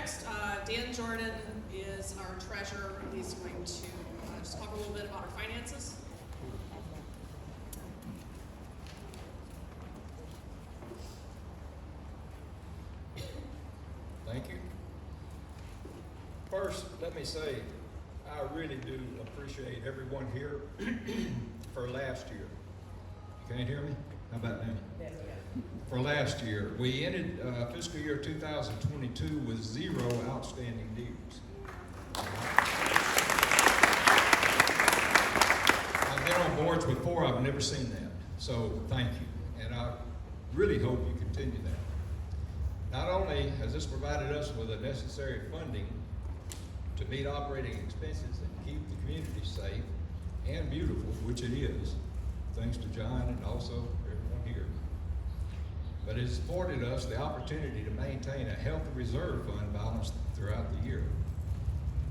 next, Dan Jordan is our treasurer. He's going to just cover a little bit about our finances. Thank you. First, let me say, I really do appreciate everyone here for last year. You can't hear me? How about now? For last year, we ended fiscal year 2022 with 0 outstanding dues. I've been on boards before, I've never seen that. So thank you, and I really hope you continue that. Not only has this provided us with the necessary funding to meet operating expenses and keep the community safe and beautiful, which it is, thanks to John and also everyone here, but it has afforded us the opportunity to maintain a healthy reserve fund balance throughout the year.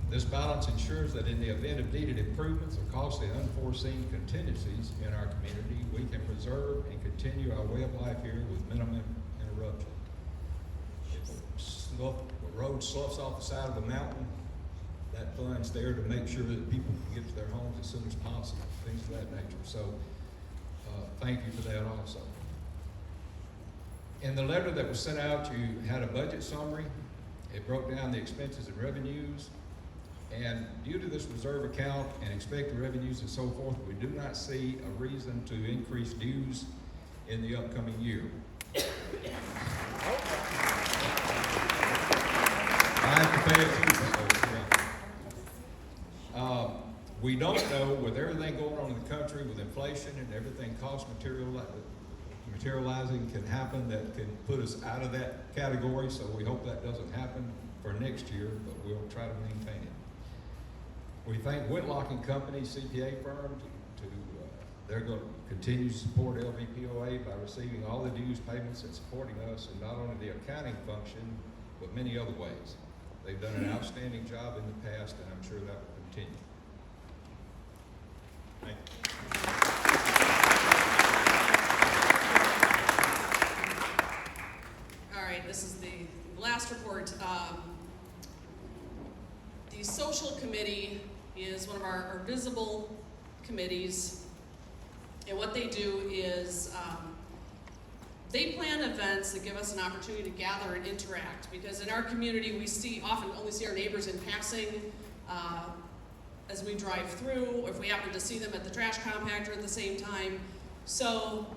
This balance ensures that in the event of needed improvements or costly unforeseen contingencies in our community, we can preserve and continue our way of life here with minimum interruption. If a road sloughs off the side of a mountain, that fund's there to make sure that people can get to their homes as soon as possible, things of that nature. So thank you for that also. In the letter that was sent out, you had a budget summary. It broke down the expenses and revenues. And due to this reserve account and expected revenues and so forth, we do not see a reason to increase dues in the upcoming year. I have to pay it too. We don't know, with everything going on in the country, with inflation and everything materializing can happen that can put us out of that category, so we hope that doesn't happen for next year, but we'll try to maintain it. We thank Whitlock and Company, CPA firm, they're going to continue to support LVPOA by receiving all the dues payments and supporting us in not only the accounting function, but many other ways. They've done an outstanding job in the past, and I'm sure that will continue. Thank you. All right, this is the last report. The social committee is one of our visible committees, and what they do is they plan events that give us an opportunity to gather and interact, because in our community we often only see our neighbors in passing as we drive through, or if we happen to see them at the trash compactor at the same time. So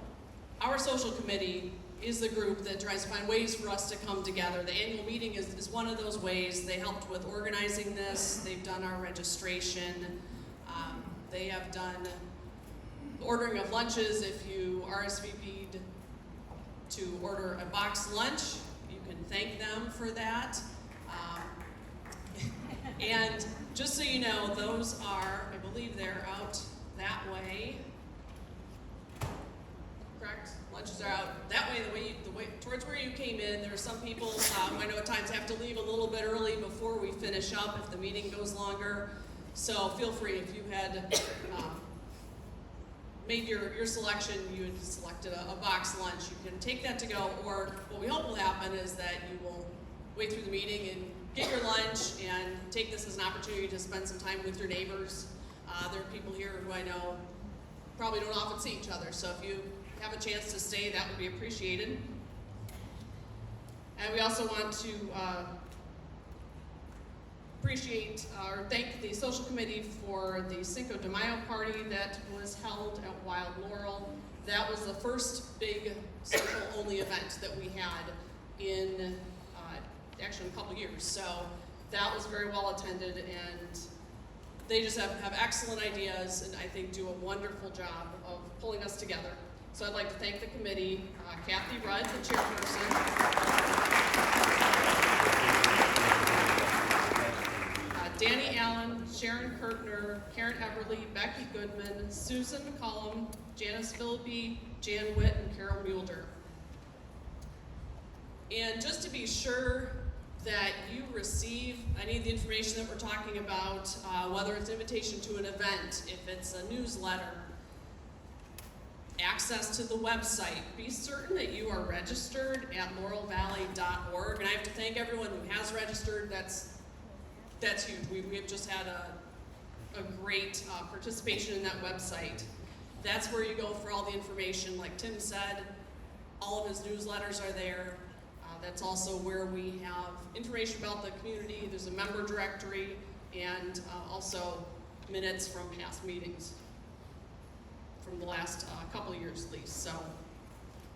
our social committee is the group that tries to find ways for us to come together. The annual meeting is one of those ways. They helped with organizing this. They've done our registration. They have done ordering of lunches. If you RSVP'd to order a box lunch, you can thank them for that. And just so you know, those are, I believe they're out that way. Correct? Lunches are out that way, the way towards where you came in. There are some people who I know at times have to leave a little bit early before we finish up if the meeting goes longer. So feel free, if you had made your selection, you had selected a box lunch, you can take that to go, or what we hope will happen is that you will wait through the meeting and get your lunch and take this as an opportunity to spend some time with your neighbors. There are people here who I know probably don't often see each other, so if you have a chance to stay, that would be appreciated. And we also want to appreciate or thank the social committee for the Cinco de Mayo party that was held at Wild Laurel. That was the first big social-only event that we had in actually a couple years. So that was very well attended, and they just have excellent ideas and I think do a wonderful job of pulling us together. So I'd like to thank the committee, Kathy Rudd, the chairperson, Danny Allen, Sharon Kurtner, Karen Everly, Becky Goodman, Susan McCollum, Janice Philippi, Jan Witt, and Carol Mulder. And just to be sure that you receive any of the information that we're talking about, whether it's invitation to an event, if it's a newsletter, access to the website. Be certain that you are registered at laurelvalley.org. And I have to thank everyone who has registered. That's huge. We've just had a great participation in that website. That's where you go for all the information. Like Tim said, all of his newsletters are there. That's also where we have information about the community. There's a member directory and also minutes from past meetings from the last couple of years at least. So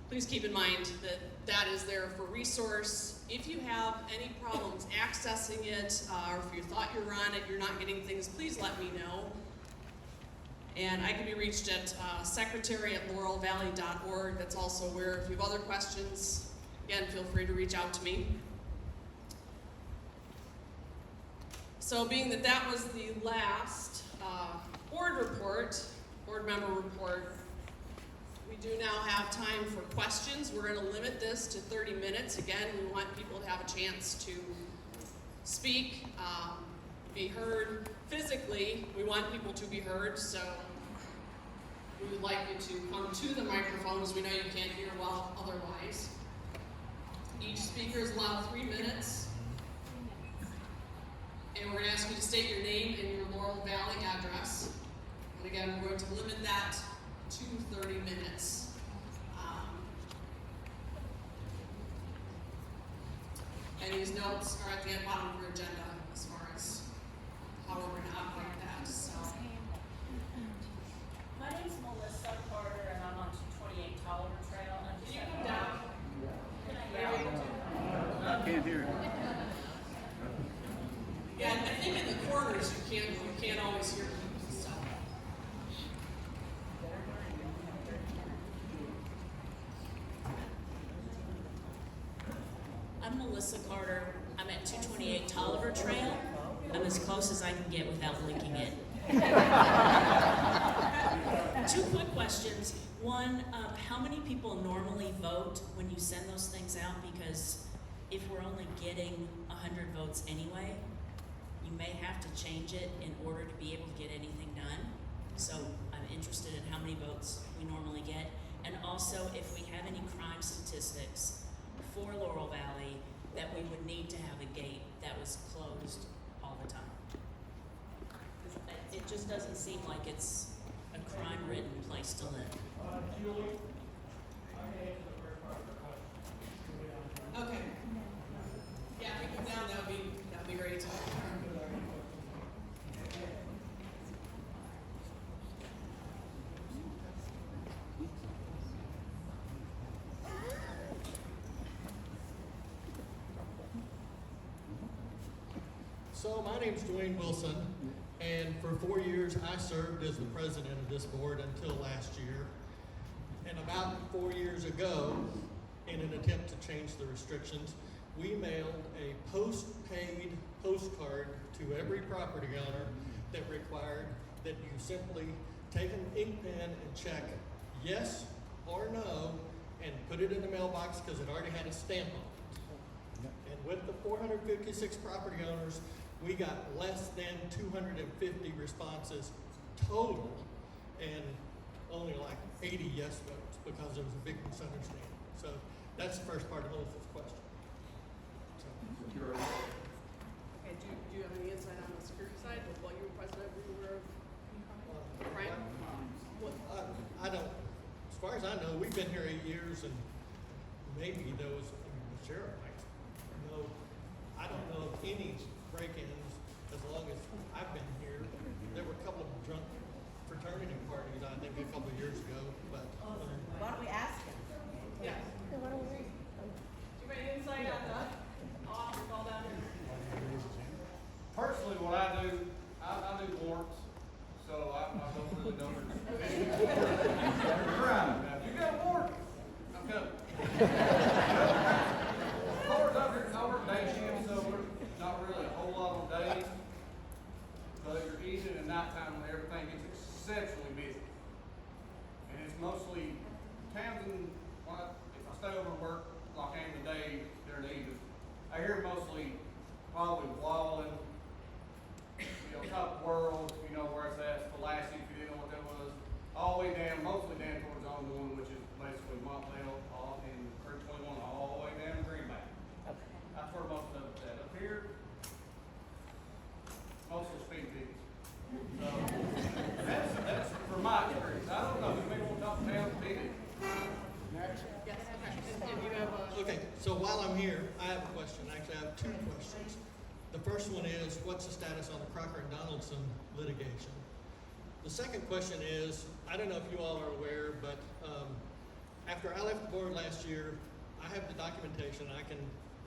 please keep in mind that that is there for resource. If you have any problems accessing it, or if you thought you were on it, you're not getting things, please let me know. And I can be reached at secretary@laurelvalley.org. That's also where, if you have other questions, again, feel free to reach out to me. So being that that was the last board member report, we do now have time for questions. We're going to limit this to 30 minutes. Again, we want people to have a chance to speak, be heard. Physically, we want people to be heard, so we would like you to come to the microphones. We know you can't hear well otherwise. Each speaker is allowed 3 minutes. And we're going to ask you to state your name and your Laurel Valley address. And again, we're going to limit that to 30 minutes. And these notes are at the bottom of your agenda as far as how we're going to operate that. So. My name's Melissa Carter, and I'm on 228 Tolliver Trail. Can you come down? I Can't hear it. Yeah, I think in the corners you can't always hear people. So. I'm Melissa Carter. I'm at 228 Tolliver Trail. I'm as close as I can get without linking it. 2 quick questions. One, how many people normally vote when you send those things out? Because if we're only getting 100 votes anyway, you may have to change it in order to be able to get anything done. So I'm interested in how many votes we normally get. And also if we have any crime statistics for Laurel Valley that we would need to have a gate that was closed all the time. It just doesn't seem like it's a crime-ridden place to live. Julie, I can answer the first part of the question. Okay. Yeah, if you come down, that'd be great. So my name's Dwayne Wilson, and for 4 years I served as the president of this board until last year. And about 4 years ago, in an attempt to change the restrictions, we mailed a post-paid postcard to every property owner that required that you simply take an ink pen and check yes or no and put it in the mailbox because it already had a stamp on it. And with the 456 property owners, we got less than 250 responses total and only like 80 yes votes because there was a big misunderstanding. So that's the first part of Melissa's question. So. Okay, do you have any insight on the security side with what you were president, you were Brian? I don't, as far as I know, we've been here 8 years and maybe those, the sheriff might know, I don't know of any break-ins as long as I've been here. There were a couple of drunk fraternity parties, I think, a couple of years ago, but. Why don't we ask him? Yeah. Do you have any insight on the office all down here? Personally, what I do warrants, so I don't really know. Right. Now, if you got a warrant, I'm coming. As far as I work day shift, so we're not really a whole lot on days. But you're evening and nighttime when everything gets exceptionally busy. And it's mostly Townsend, if I stay over and work like I am today during the evening, I hear mostly probably Wallen, Top World, where it's at, Pulaski, if you didn't know what that was, all the way down, mostly down towards on the The first one is, what's the status on the Crocker and Donaldson litigation? The second question is, I don't know if you all are aware, but after I left the board last year, I have the documentation, I can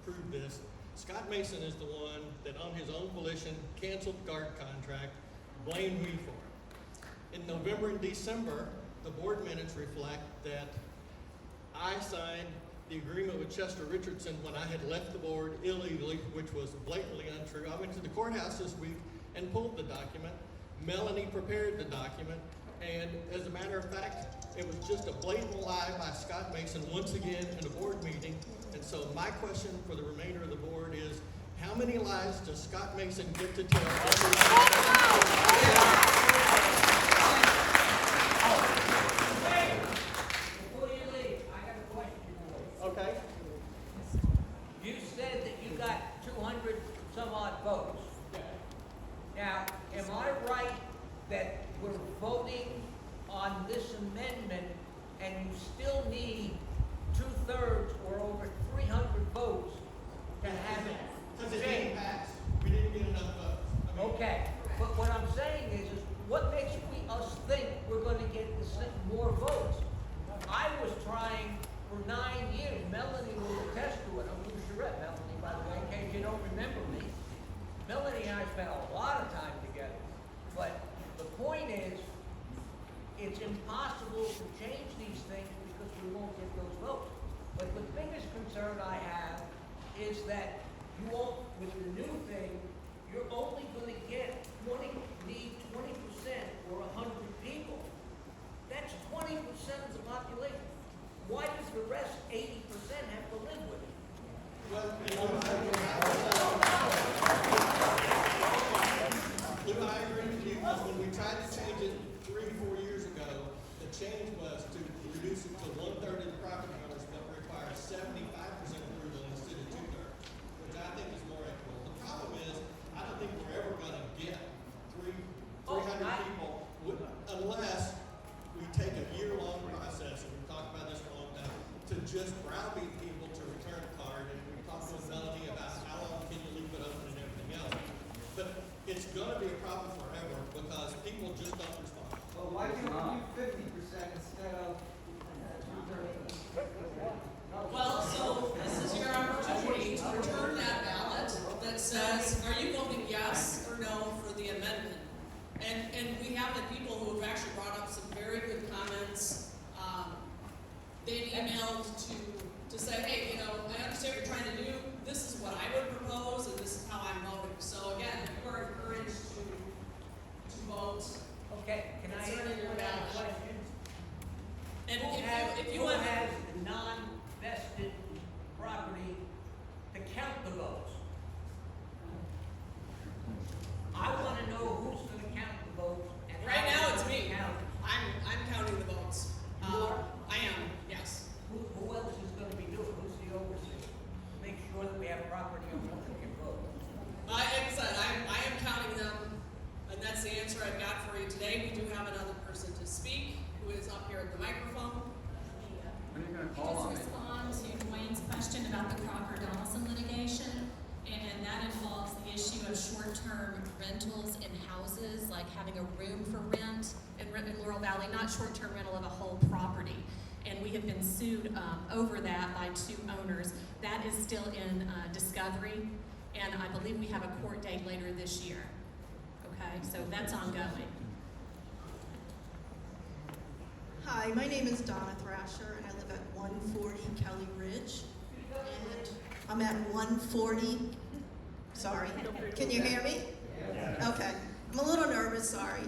prove this. Scott Mason is the one that on his own volition canceled the guard contract, blamed me for it. In November and December, the board minutes reflect that I signed the agreement with Chester Richardson when I had left the board illegally, which was blatantly untrue. I went to the courthouse this week and pulled the document. Melanie prepared the document, and as a matter of fact, it was just a blatant lie by Scott Mason once again in a board meeting. And so my question for the remainder of the board is, how many lies does Scott Mason get to tell? Before you leave, I got a question for you. Okay. You said that you got 200 some odd votes. Now, am I right that we're voting on this amendment and you still need 2/3 or over 300 votes to have it Because it changed? didn't pass. We didn't get enough votes. I mean, Okay, but what I'm saying is what makes us think we're gonna get more votes? I was trying for 9 years, Melanie will attest to it, I'm Lou Charette, Melanie, by the way, in case you don't remember me. Melanie and I spent a lot of time together, but the point is, it's impossible to change these things because we won't get those votes. But the biggest concern I have is that you won't, with the new thing, you're only gonna get need 20% or 100 people. That's 20% of the population. Why does the rest 80% have to live with it? Well, Lou, I agree with you, because when we tried to change it 3-4 years ago, the change was to reduce it to 1/3 of the property owners, but require 75% approval instead of 2/3, which I think is more equitable. The problem is, I don't think we're ever gonna get 300 people unless we take a year-long process, and we've talked about this for a long time, to just browbeat people to return a card, and we talked with Melanie about how long can you leave it open and everything else. But it's gonna be a problem forever because people just don't respond. Well, why can't we do 50% instead of 2/3? Well, so this is your opportunity to return that ballot that says, are you voting yes or no for the amendment? And we have the people who have actually brought up some very good comments. They've emailed to say, hey, I understand what you're trying to do. This is what I would propose, and this is how I'm voting. So again, you are encouraged to vote. Okay, can I ask Concerning your one ballot. question? And if you Who want, has the non-vested property to count the votes? I wanna know who's gonna count the votes and how right now it's gonna me. count it. I'm counting the votes. You are? I am, yes. Who else is gonna be doing, who's the overseer? Make sure that we have property owners who can vote. Like I said, I am counting them, and that's the answer I've got for you today. We do have another person to speak, who is up here at the microphone. Just respond to Dwayne's question about the Crocker Donaldson litigation, and that involves the issue of short-term rentals in houses, like having a room for rent in Laurel Valley, not short-term rental of a whole property. And we have been sued over that by 2 owners. That is still in discovery, and I believe we have a court date later this year. Okay, so that's ongoing. Hi, my name is Donna Thrasher, and I live at 140 Kelly Ridge. And I'm at 140. Sorry. Can you hear me? Okay. I'm a little nervous, sorry.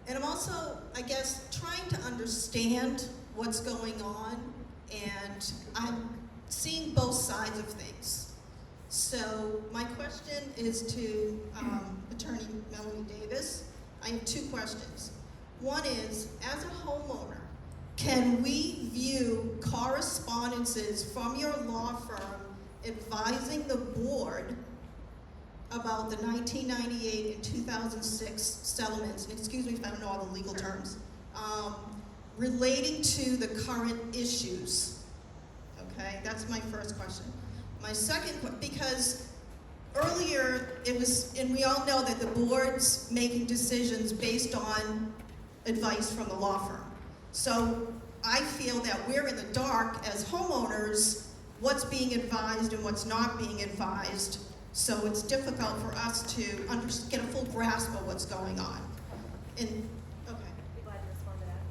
And I'm also, I guess, trying to understand what's going on, and I'm seeing both sides of things. So my question is to Attorney Melanie Davis. I have 2 questions. One is, as a homeowner, can we view correspondences from your law firm advising the board about the 1998 and 2006 settlements, and excuse me if I don't know all the legal terms, relating to the current issues? Okay, that's my first question. My second, because earlier it was, and we all know that the board's making decisions based on advice from the law firm. So I feel that we're in the dark as homeowners, what's being advised and what's not being advised. So it's difficult for us to get a full grasp of what's going on. And, okay. Be glad to respond to that.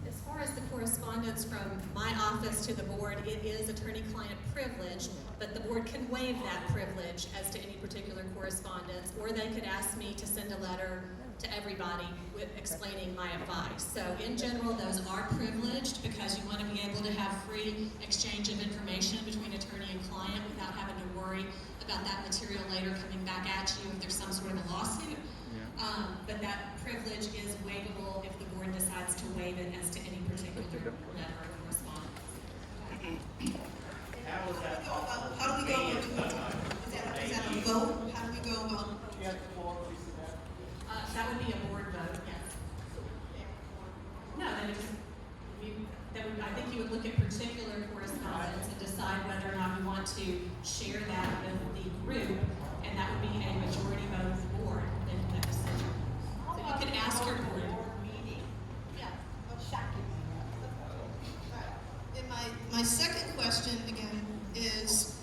As far as the correspondence from my office to the board, it is attorney-client privilege, but the board can waive that privilege as to any particular correspondence, or they could ask me to send a letter to everybody with explaining my advice. So in general, those are privileged because you want to be able to have free exchange of information between attorney and client without having to worry about that material later coming back at you if there's some sort of a lawsuit. But that privilege is waivable if the board decides to waive it as to any particular letter or correspondence. How do we go about, is that a vote? How do we go about? That would be a board vote, yes. No, then it's, I think you would look at particular correspondence and decide whether or not you want to share that with the group, and that would be a majority vote of the board in that decision. So you can ask your board. Yeah. And my second question again is,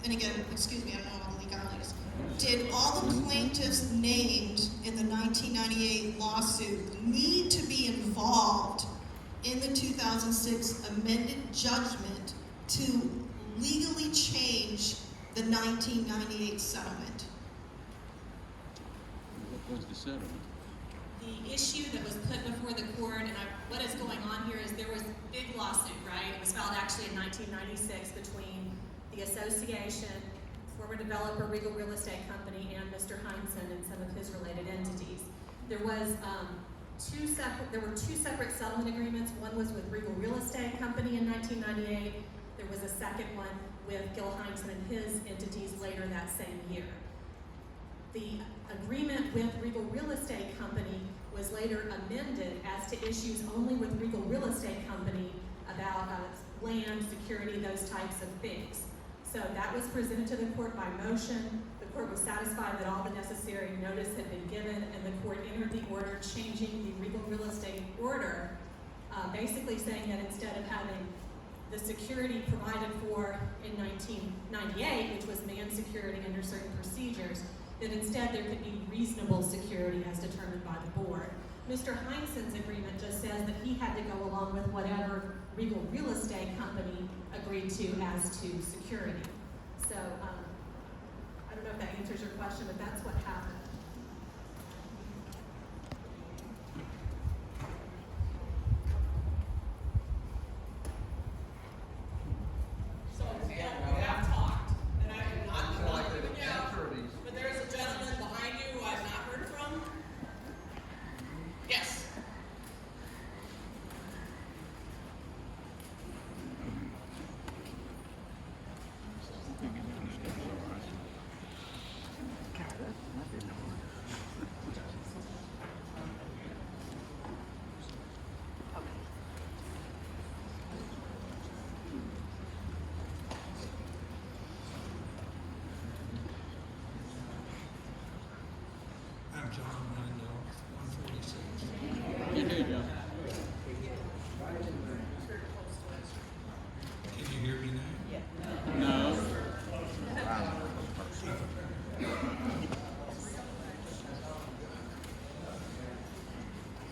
and again, excuse me, I don't know all the legalities. Did all the plaintiffs named in the 1998 lawsuit need to be involved in the 2006 amended judgment to legally change the 1998 settlement? What was the settlement? The issue that was put before the court, and what is going on here is there was a big lawsuit, right? It was filed actually in 1996 between the association, former developer Regal Real Estate Company, and Mr. Heinsohn and some of his related entities. There was there were two separate settlement agreements. One was with Regal Real Estate Company in 1998. There was a second one with Gil Heinsohn and his entities later that same year. The agreement with Regal Real Estate Company was later amended as to issues only with Regal Real Estate Company about land, security, those types of things. So that was presented to the court by motion. The court was satisfied that all the necessary notice had been given, and the court entered the order changing the Regal Real Estate order, basically saying that instead of having the security provided for in 1998, which was manned security under certain procedures, that instead there could be reasonable security as determined by the board. Mr. Heinsohn's agreement just says that he had to go along with whatever Regal Real Estate Company agreed to as to security. So, I don't know if that answers your question, but that's what happened. So, we have talked, and I am not calling you out, but there's a gentleman behind you who I've not heard from. Yes. I'm John Randolph, 146. You do, John. Can you hear me now? No.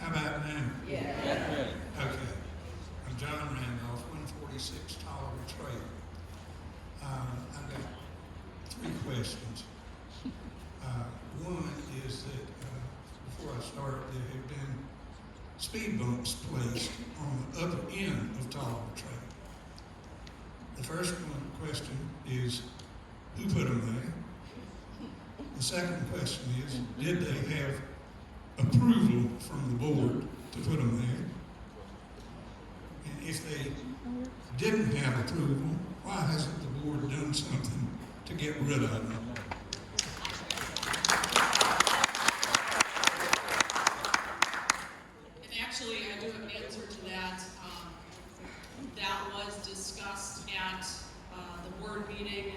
How about now? That's better. Okay. I'm John Randolph, 146 Tolliver Trail. I've got 3 questions. One is that before I start, there have been speed bumps placed on the other end of Tolliver Trail. The first question is, who put them there? The second question is, did they have approval from the board to put them there? And if they didn't have approval, why hasn't the board done something to get rid of them? And actually, I do have an answer to that. That was discussed at the board meeting meeting,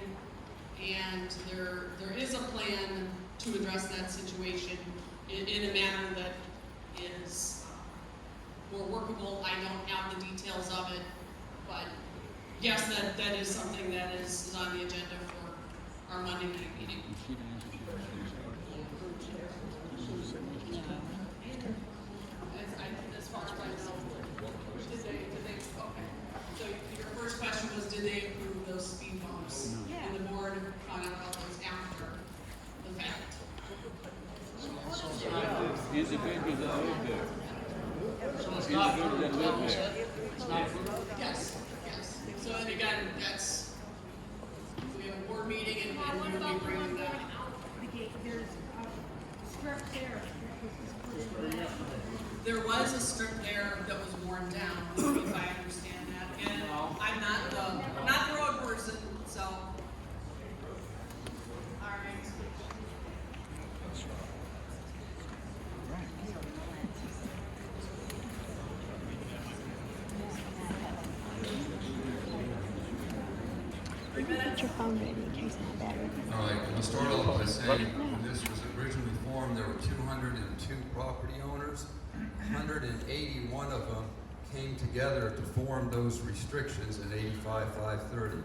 and there is a plan to address that situation in a manner that is more workable. I don't have the details of it, but yes, that is something that is on the agenda for our Monday night meeting. As far as I know, did they, okay. So your first question was, did they approve those speed bumps? Yeah. And the board found out about those after the fact. Individuals that live there. It's not Individuals that live there. It's not approved. Yes, yes. So and again, that's, we have a board meeting and we will be bringing that. There's a strip there. There was a strip there that was worn down, if I understand that. And I'm not the road person, so. All right. Put your phone ready in case my battery. All right, I'll start off by saying, when this was originally formed, there were 202 property owners. 181 of them came together to form those restrictions in 85-530.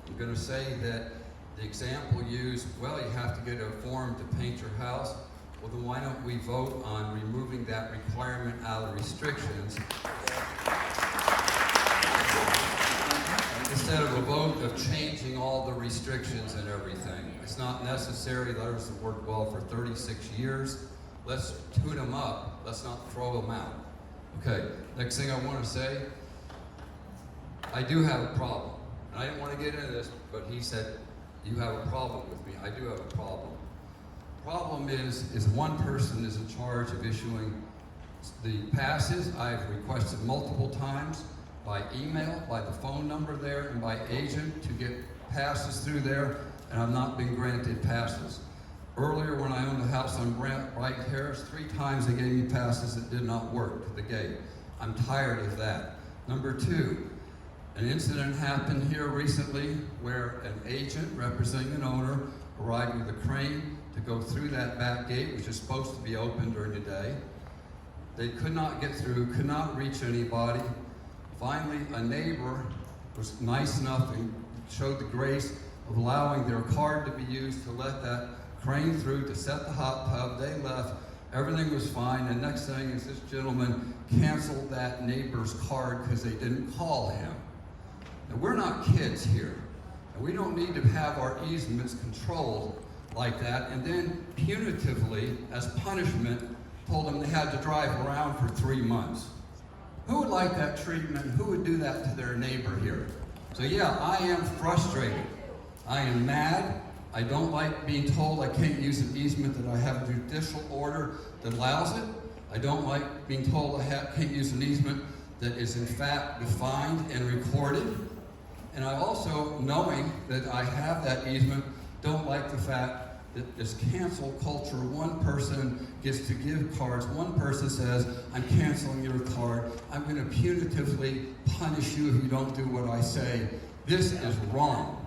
I'm going to say that the example used, well, you have to get a form to paint your house. Well, then why don't we vote on removing that requirement out of restrictions instead of a vote of changing all the restrictions and everything. It's not necessary. Letters have worked well for 36 years. Let's tune them up. Let's not throw them out. Okay, next thing I want to say, I do have a problem. And I didn't want to get into this, but he said, you have a problem with me. I do have a problem. Problem is one person is in charge of issuing the passes. I've requested multiple times by email, by the phone number there, and by agent to get passes through there, and I've not been granted passes. Earlier, when I owned a house on Wright Terrace, 3 times they gave me passes that did not work to the gate. I'm tired of that. Number 2, an incident happened here recently where an agent representing an owner arrived with a crane to go through that back gate, which is supposed to be open during the day. They could not get through, could not reach anybody. Finally, a neighbor was nice enough and showed the grace of allowing their card to be used to let that crane through to set the hot tub. They left. Everything was fine. And next thing is this gentleman canceled that neighbor's card because they didn't call him. Now, we're not kids here. And we don't need to have our easements controlled like that and then punitively, as punishment, told them they had to drive around for 3 months. Who would like that treatment? Who would do that to their neighbor here? So yeah, I am frustrated. I am mad. I don't like being told I can't use an easement that I have a judicial order that allows it. I don't like being told I can't use an easement that is in fact defined and recorded. And I also, knowing that I have that easement, don't like the fact that this cancel culture, one person gets to give cards, one person says, I'm canceling your card, I'm going to punitively punish you if you don't do what I say. This is wrong.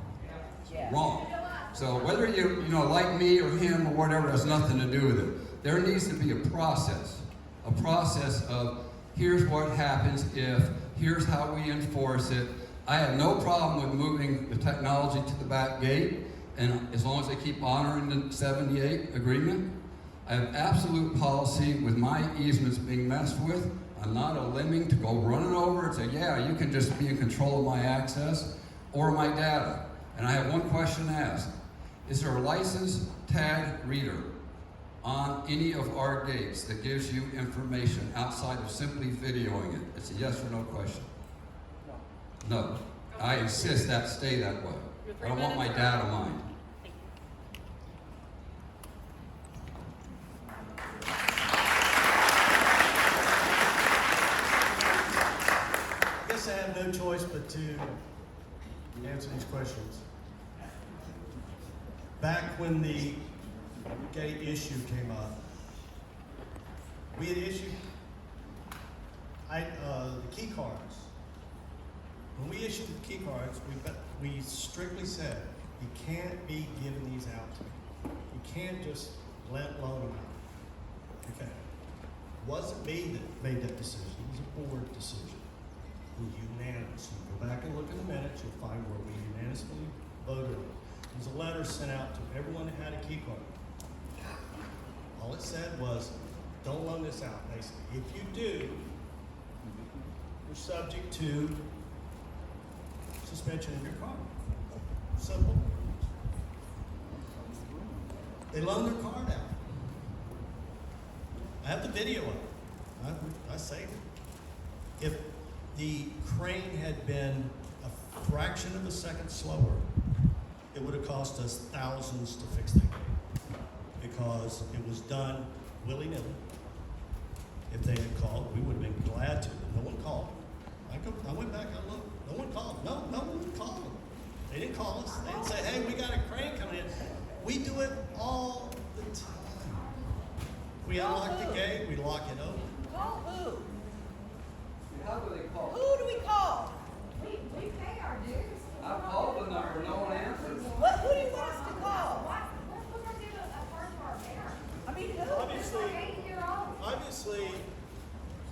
Wrong. So whether you like me or him or whatever has nothing to do with it. There needs to be a process of here's what happens if, here's how we enforce it. I have no problem with moving the technology to the back gate, and as long as they keep honoring the 78 agreement. I have absolute policy with my easements being messed with. I'm not a lemming to go running over and say, yeah, you can just be in control of my access or my data. And I have one question to ask. Is there a license tag reader on any of our gates that gives you information outside of simply videoing it? It's a yes or no question. No. I insist that stay that way. I don't want my data mined. I guess I have no choice but to answer these questions. Back when the gate issue came up, we had issued the key cards. When we issued the key cards, we strictly said, you can't be giving these out to me. You can't just loan them out. Okay. Wasn't me that made that decision, it was a board decision. We unanimous. You go back and look in the minutes, you'll find where we unanimously voted on it. There was a letter sent out to everyone that had a key card. All it said was, don't loan this out, basically. If you do, you're subject to suspension of your card. Simple. They loan their card out. I have the video of it. I saved it. If the crane had been a fraction of a second slower, it would have cost us thousands to fix that game, because it was done willy-nilly. If they had called, we would have been glad to, but no one called. I went back, I looked, no one called. No one called them. They didn't call us. They didn't say, hey, we got a crane coming in. We do it all the time. We unlock the gate, we lock it open. Call who? How do they call? Who do we call? We pay our dues. I called the number, no one answers. Who do you want us to call? We're gonna do a part of our bear. I mean, who? Obviously, 80-year-old. obviously,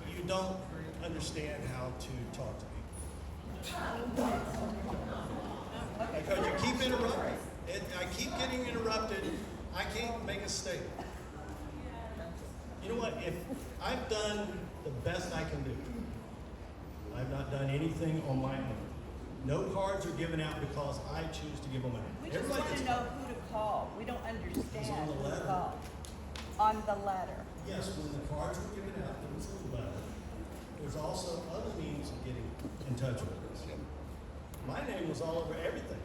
you don't understand how to talk to people. Because you keep interrupting. I keep getting interrupted. I can't make a statement. You know what? If I've done the best I can do, I've not done anything on my own. No cards are given out because I choose to give them out. We just want to know who to call. We don't understand on the who to letter. call. On the letter. Yes, when the cards were given out, there was a letter. There's also other means of getting in touch with us. My name was all over everything.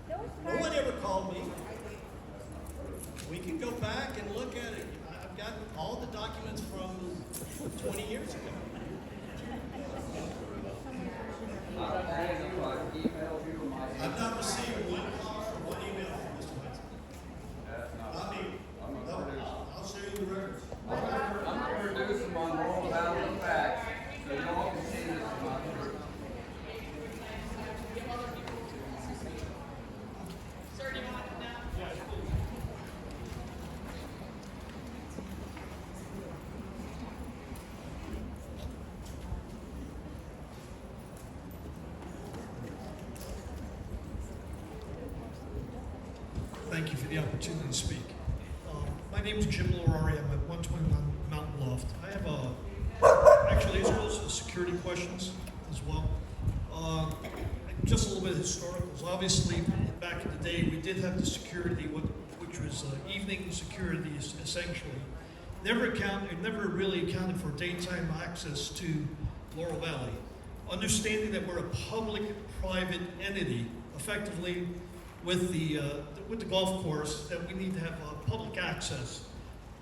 No one ever called me. We can go back and look at it. I've got all the documents from 20 years ago. I've not received one call or one email from Mr. Winston. I'll show you the records. I'm gonna produce them on Laurel Valley Facts, so y'all can see this in my group. Sir, do you want it now? Yeah, please. Thank you for the opportunity to speak. My name is Jim Lorari. I'm at 121 Mountain Loft. I have actually, as well as the security questions as well. Just a little bit of historicals. Obviously, back in the day, we did have the security, which was evening security, essentially. It never really accounted for daytime access to Laurel Valley. Understanding that we're a public-private entity, effectively, with the golf course, that we need to have public access.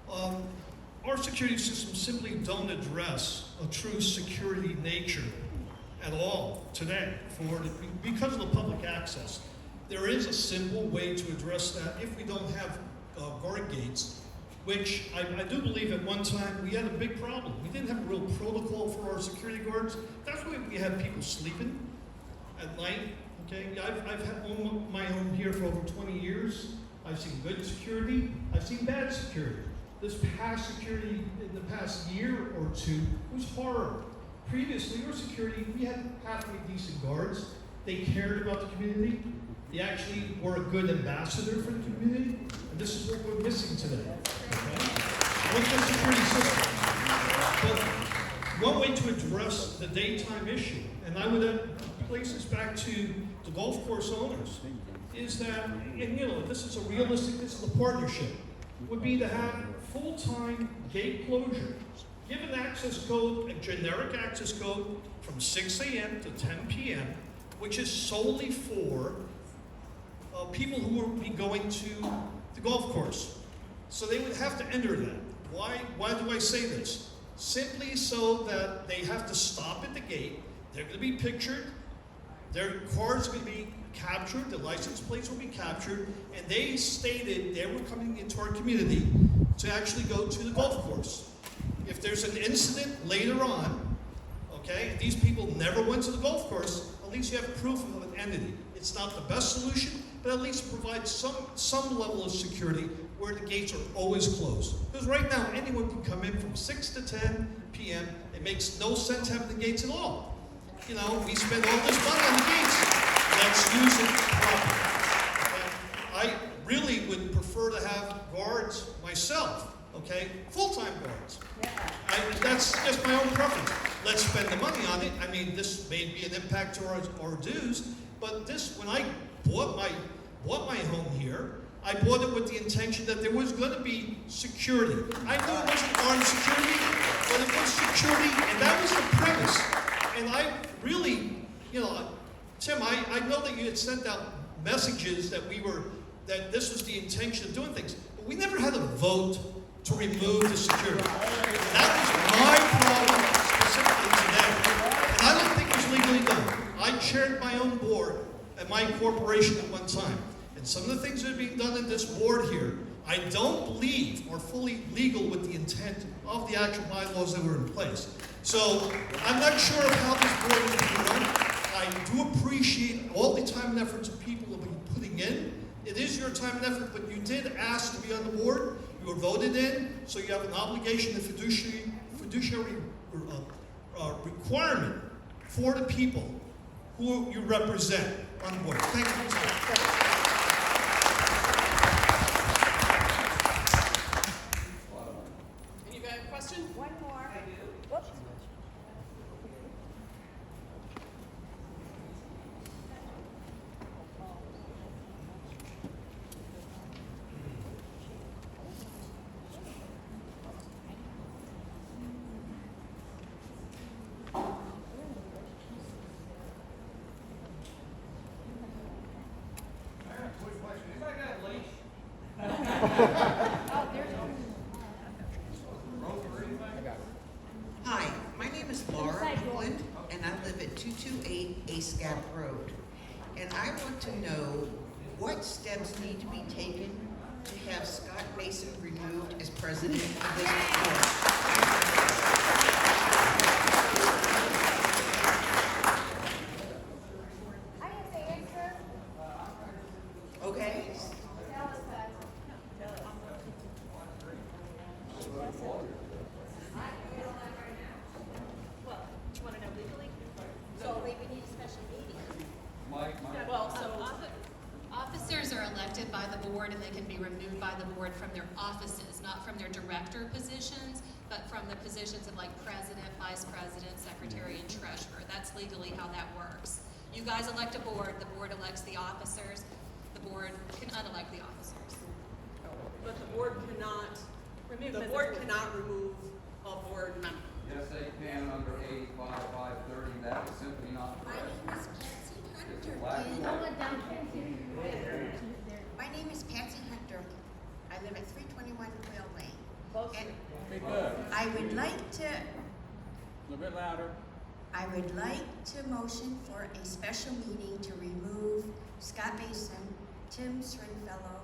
Our security systems simply don't address a true security nature at all today because of the public access. There is a simple way to address that if we don't have guard gates, which I do believe at one time we had a big problem. We didn't have a real protocol for our security guards. That's why we had people sleeping at night. Okay, I've had my home here for over 20 years. I've seen good security. I've seen bad security. This past security in the past year or two was horrible. Previously, our security, we had halfway decent guards. They cared about the community. They actually were a good ambassador for the community. And this is what we're missing today. Okay? With the security system. But one way to address the daytime issue, and I would place this back to the golf course owners, is that, and you know, this is a partnership, would be to have full-time gate closure. Give an access code, a generic access code from 6 a.m. to 10 p.m., which is solely for people who will be going to the golf course. So they would have to enter that. Why do I say this? Simply so that they have to stop at the gate, they're going to be pictured, their cars are going to be captured, the license plates will be captured, and they stated they were coming into our community to actually go to the golf course. If there's an incident later on, okay, these people never went to the golf course, at least you have proof of an entity. It's not the best solution, but at least provide some level of security where the gates are always closed. Because right now, anyone can come in from 6 to 10 p.m. It makes no sense having the gates at all. You know, we spend all this money on the gates. Let's use it properly. And I really would prefer to have guards myself, okay? Full-time guards. That's just my own preference. Let's spend the money on it. I mean, this may be an impact to our dues, but this, when I bought my home here, I bought it with the intention that there was going to be security. I knew it wasn't armed security, but it was security, and that was the premise. And I really, you know, Tim, I know that you had sent out messages that that this was the intention of doing things, but we never had a vote to remove the security. That was my problem specifically today. And I don't think it was legally done. I chaired my own board at my corporation at one time. And some of the things that are being done in this board here, I don't believe are fully legal with the intent of the actual bylaws that were in place. So I'm not sure of how this board is being run. I do appreciate all the time and efforts that people have been putting in. It is your time and effort, but you did ask to be on the board. You were voted in, so you have an obligation and fiduciary requirement for the people who you represent on the board. Thank you. You got a question? One more. Whoops. I got a quick question. Anybody got a leash? Oh, there's Rope or anything? Hi, my name is Laura England, and I live at 228 Ace Gap Road. And I want to know what steps need to be taken to have Scott Mason removed as president of this board. I have the answer. Okay? Well, do you want to know legally? So we need a special meeting. Well, so Officers are elected by the board and they can be removed by the board from their offices, not from their director positions, but from the positions of like president, vice president, secretary, and treasurer. That's legally how that works. You guys elect a board, the board elects the officers, the board can unelect the officers. but the board cannot remove a board member. Yes, they can under 85-530, that is simply not My correct. name is Patsy It's Hunter. black and white. My name is Patsy Hunter. I live at 321 Quail Lane. And Speak up. I would like to, A little bit louder. I would like to motion for a special meeting to remove Scott Mason, Tim Stringfellow,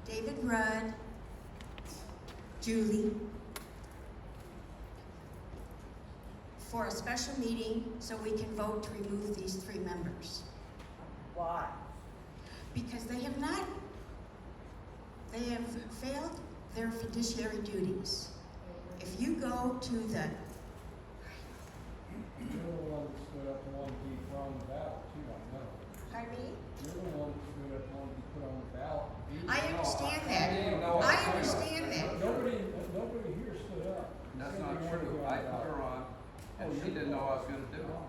David Rudd, Julie, for a special meeting so we can vote to remove these 3 members. Why? Because they have failed their fiduciary duties. If you go to the, You're the one that stood up and wanted to be put on the ballot, too, I know. pardon me? You're the one that stood up and wanted to be put on the ballot. I understand that. I understand that. Nobody here stood up. That's Said not they wanted to true. go I on the put her ballot. on, and she didn't know I was gonna do it.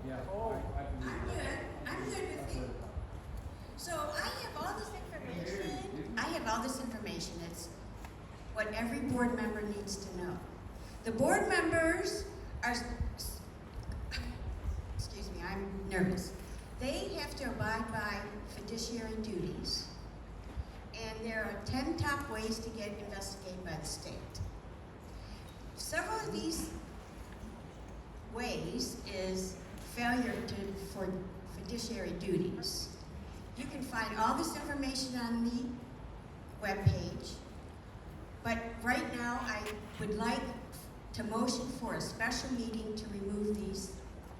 Yeah, I believe that. I'm good with you. So I have all this information. It's what every board member needs to know. The board members are, excuse me, I'm nervous. They have to abide by fiduciary duties. And there are 10 top ways to get investigated by the state. Several of these ways is failure for fiduciary duties. You can find all this information on the webpage, but right now I would like to motion for a special meeting to remove these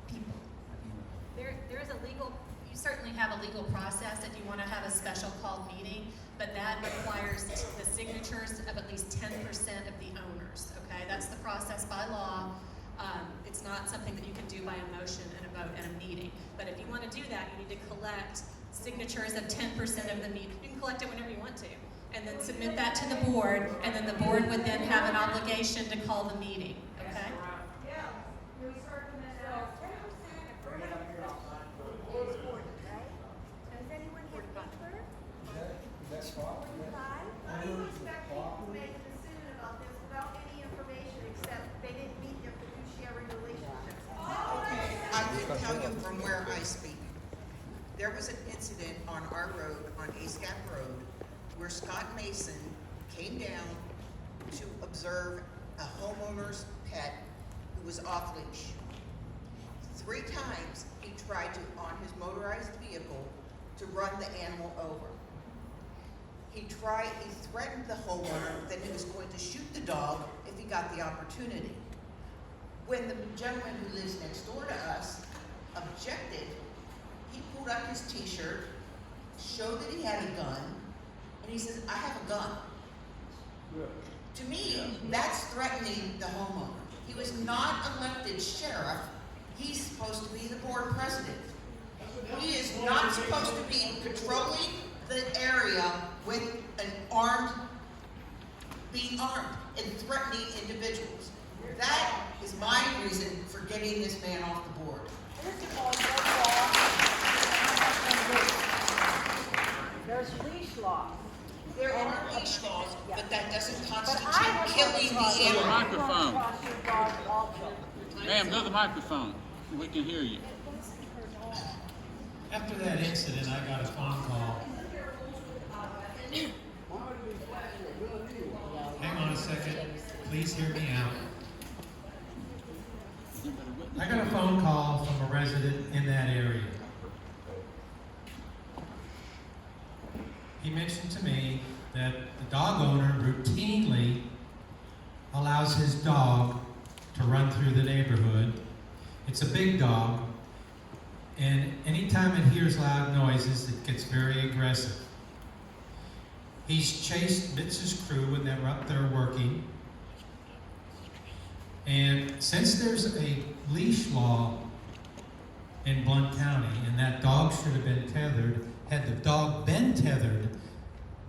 people. There there's a legal, you certainly have a legal process if you want to have a special called meeting, but that requires the signatures of at least 10% of the owners, okay? That's the process by law. It's not something that you can do by a motion and a vote and a meeting. But if you want to do that, you need to collect signatures of 10% of the meeting. You can collect it whenever you want to. And then submit that to the board, and then the board would then have an obligation to call the meeting, okay? Does anyone have paper? That's fine. How do you expect people to make a decision about this without any information except they didn't meet their fiduciary relationships? Okay, I can tell you from where I speak. There was an incident on our road, on ASCAP Road, where Scott Mason came down to observe a homeowner's pet who was off leash. 3 times he tried to, on his motorized vehicle, to run the animal over. He threatened the homeowner that he was going to shoot the dog if he got the opportunity. When the gentleman who lives next door to us objected, he pulled up his t-shirt, showed that he had a gun, and he says, I have a gun. To me, that's threatening the homeowner. He was not elected sheriff. He's supposed to be the board president. He is not supposed to be patrolling the area with being armed and threatening individuals. That is my reason for getting this man off the board. There's leash laws. There are leash laws, but that doesn't But constitute I have killing the animal. Microphone. Cross your dog also. Ma'am, do the microphone. We can hear you. After that incident, I got a phone call. Hang on a second. Please hear me out. I got a phone call from a resident in that area. He mentioned to me that the dog owner routinely allows his dog to run through the neighborhood. It's a big dog, and anytime it hears loud noises, it gets very aggressive. He's chased Mitz's crew when they were up there working. And since there's a leash law in Blount County, and that dog should have been tethered, had the dog been tethered,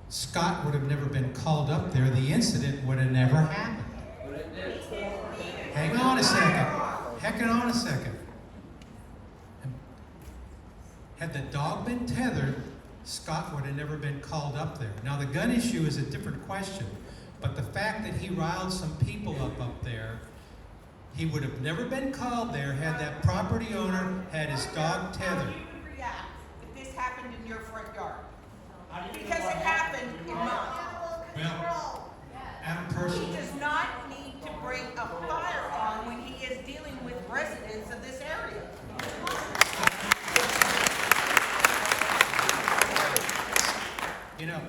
Scott would have never been called up there. The incident would have never happened. Hang on a second. Had the dog been tethered, Scott would have never been called up there. Now the gun issue is a different question, but the fact that he riled some people up there, he would have never been called there had that property owner had his dog tethered. How do you react if this happened in your front yard? Because it happened in mine. Well, I'm He personally, does not need to bring a firearm when he is dealing with residents of this area. you know,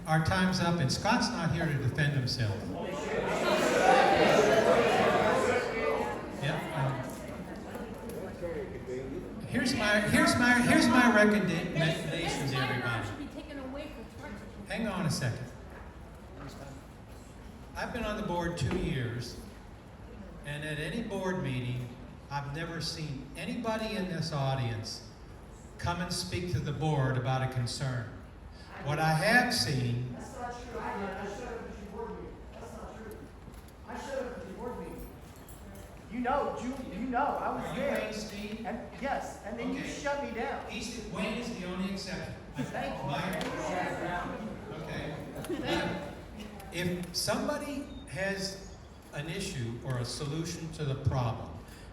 our time's up, and Scott's not here to defend himself. Yeah. Here's my recommendations, everybody. Hang on a second. I've been on the board 2 years, and at any board meeting, I've never seen anybody in this audience come and speak to the board about a concern. What I have seen. That's not true. I showed up at your board meeting. That's not true. I showed up at your board meeting. You know, I was Are you there. Wayne Sneed? And yes, and then you Okay. shut me down. Wayne is the only exception. Thank you. Okay. If somebody has an issue or a solution to the problem,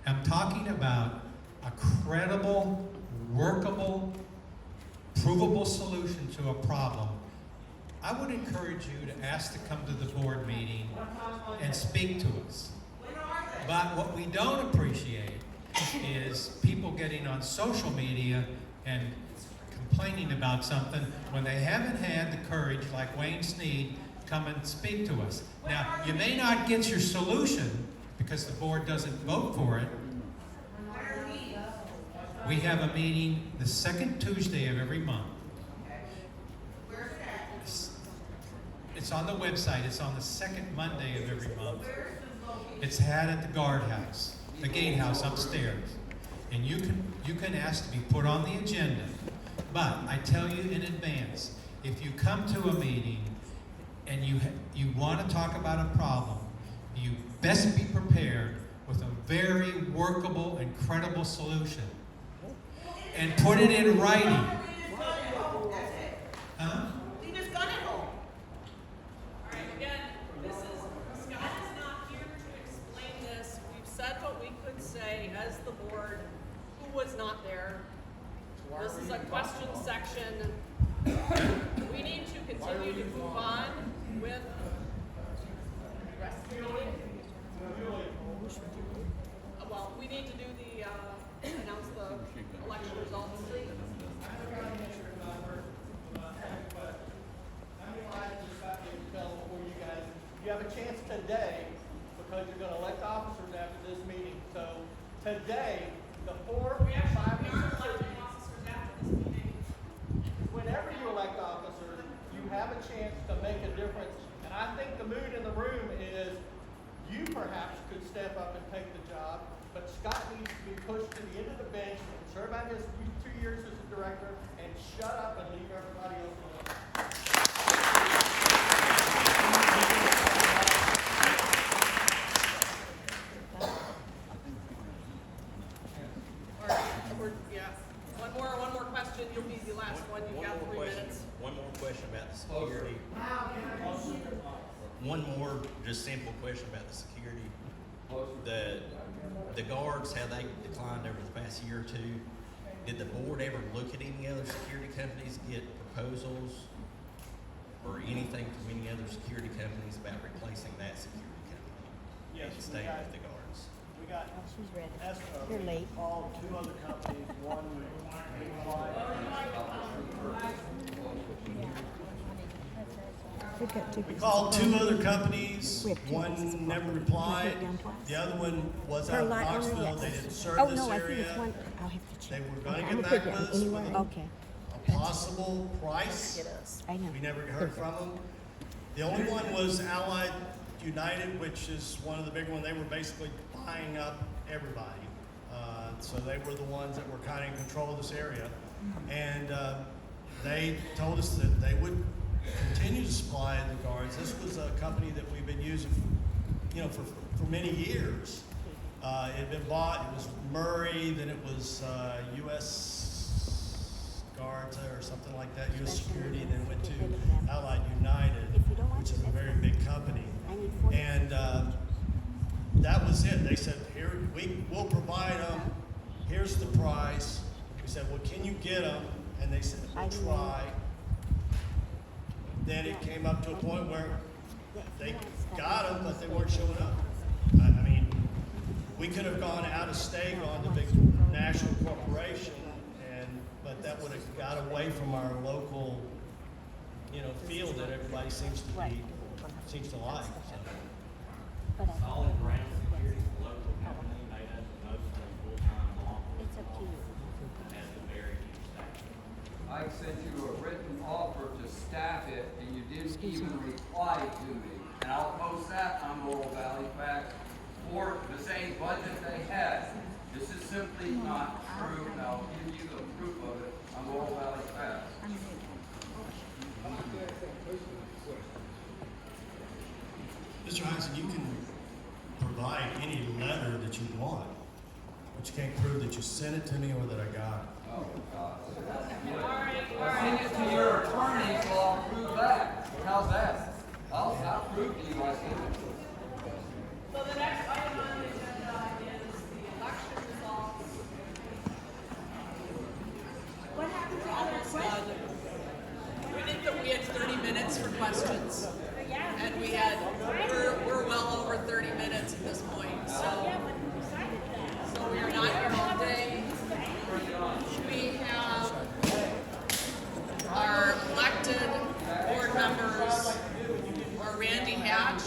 I'm talking about a credible, workable, provable solution to a problem, I would encourage you to ask to come to the board meeting and speak to us. But what we don't appreciate is people getting on social media and complaining about something when they haven't had the courage, like Wayne Sneed, come and speak to us. Now, you may not get your solution because the board doesn't vote for it. We have a meeting the second Tuesday of every month. Where's that? It's on the website. It's on the second Monday of every month. It's had at the guardhouse, the gatehouse upstairs. And you can ask to be put on the agenda. But I tell you in advance, if you come to a meeting and you want to talk about a problem, you best be prepared with a very workable and credible solution. And put it in writing. Huh? Leave his gun at home. All right, again, Scott is not here to explain this. We've said what we could say as the board. Who was not there? This is a question section. We need to continue to move on with the rest of the meeting. Well, we need to do the, announce the election results. You have a chance today, because you're gonna elect officers after this meeting. So today, the 4, 5, and 6 whenever you elect officers, you have a chance to make a difference. And I think the mood in the room is you perhaps could step up and take the job, but Scott needs to be pushed to the end of the bench and serve out his 2 years as a director and shut up and leave everybody else alone. All right, one more question. You'll be the last one. You've got 3 minutes. One more question about the security. One more just simple question about the security. The guards, how they declined over the past year or two. Did the board ever look at any other security companies, get proposals or anything from any other security companies about replacing that security company? Yes, And staying with the guards. We got, She's ready. You're late. Called 2 other companies, one we called 2 other companies, one never replied, the other one was out of Knoxville, they didn't serve this area. They were gonna get back with us with a possible price. We never heard from them. The only one was Allied United, which is one of the big ones. They were basically buying up everybody. So they were the ones that were kind of in control of this area. And they told us that they would continue to supply the guards. This was a company that we've been using, for many years. It had been bought. It was Murray, then it was U.S. Guards or something like that, U.S. Security, and then went to Allied United, which is a very big company. And that was it. They said, "Here, we'll provide them. Here's the price." We said, "Well, can you get them?" And they said, "We'll try." Then it came up to a point where they got them, but they weren't showing up. I mean, we could have gone out of state, gone to big national corporation, but that would have got away from our local, field that everybody seems to like. So. Solid ground security, local company made up mostly full-time law enforcement and a very huge staff. I sent you a written offer to staff it, and you didn't even reply to me. And I'll post that on Laurel Valley Facts for the same budget they had. This is simply not true, and I'll give you the proof of it on Laurel Valley Facts. Mr. Heinzen, you can provide any letter that you want, but you can't prove that you sent it to me or that I got it. Oh, God. Send it to your attorney, so I'll prove that. How's that? I'll prove to you I sent it. So the next item on the agenda is the election results. What happened to other questions? We had 30 minutes for questions. And we're well over 30 minutes at this point, so we're not here all day. We have our elected board members are Randy Hatch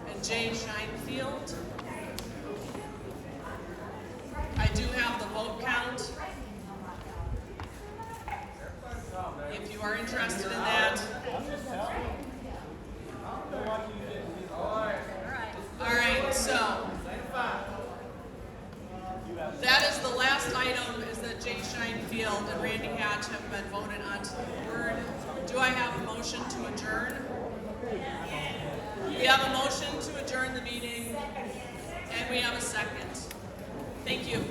and Jay Scheinfield. I do have the vote count. are interested in that. All right, so that is the last item, is that Jay Scheinfeld and Randy Hatch have been voted onto the board. Do I have a motion to adjourn? We have a motion to adjourn the meeting, and we have a second. Thank you.